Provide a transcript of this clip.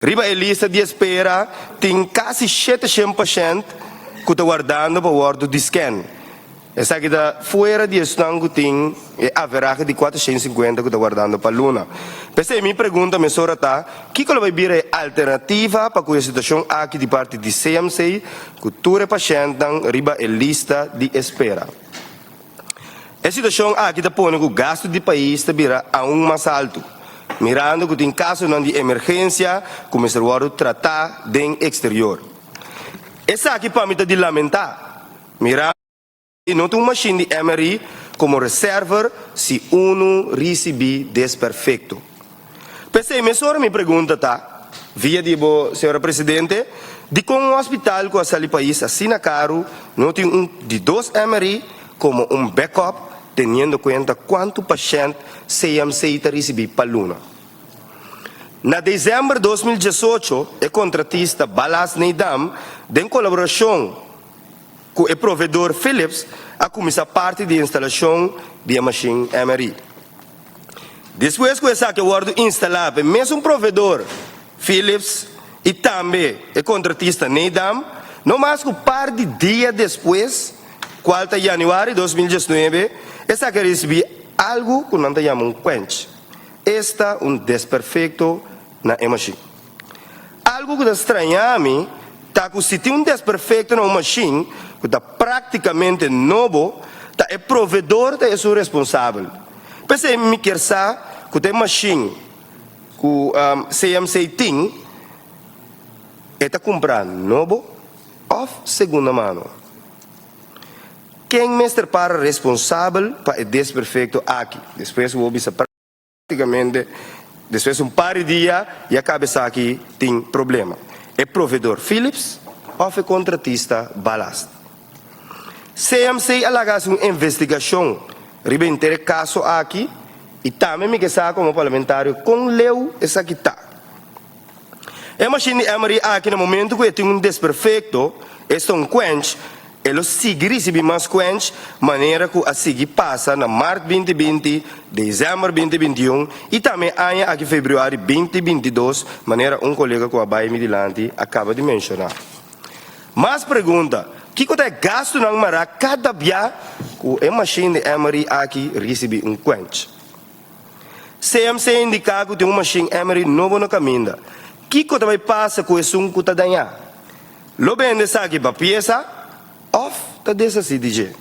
Riba a lista de espera tem quase 700% que está guardando para o ordo de scan. Essa aqui está fora de estanco tem a veragem de 450 que está guardando para a Luna. Pensei, me pergunta, me sora tá, que vai vir a alternativa para a situação aqui de parte de CMC que todos os pacientes riba a lista de espera. A situação aqui está pondo que o gasto do país está virando aún mais alto. Mirando que tem caso de emergência, começar a tratar do exterior. Essa aqui para mim está de lamentar. Mirando que não tem uma machine de MRI como reserva se uno receber desperfeito. Pensei, me pergunta, tá? Via de senhora presidente, de como um hospital com a país assim caro, não tem de 2 MRI como backup, tendo em conta quanto paciente CMC está recebendo para a Luna. Na dezembro de 2018, o contratista Balas Neidam, em colaboração com o provedor Philips, a começar parte da instalação da machine MRI. Depois que essa que foi instalada, mesmo provedor Philips e também o contratista Neidam, não mais que um par de dias depois, 4 de janeiro de 2019, essa que recebeu algo que não chamamos quench. Está desperfeito na machine. Algo que estranha a mim, está que se tem desperfeito na machine, que está praticamente novo, tá o provedor é o responsável. Pensei, me quer saber que tem machine que o CMC tem, está comprando novo ou segunda mão. Quem mestre para responsável para o desperfeito aqui? Depois o obisa praticamente, depois de par de dias, e a cabeça aqui tem problema. É provedor Philips ou é contratista Balast? CMC alaga uma investigação, ribentere caso aqui, e também me quer como parlamentário, com leu essa aqui está. A machine MRI aqui no momento que tem desperfeito, é quench, ela sigue recebendo mais quench, maneira que a seguir passa na março 2020, dezembro 2021 e também aqui fevereiro 2022, maneira colega que a Baia Midilante acaba de mencionar. Mas pergunta, o que é gasto na mara cada dia que a machine MRI aqui recebe quench? CMC indica que tem uma machine MRI novo no caminho. O que vai passar com esse que está danhado? Lo bem dessa aqui para peça, off, tá dessa CDG.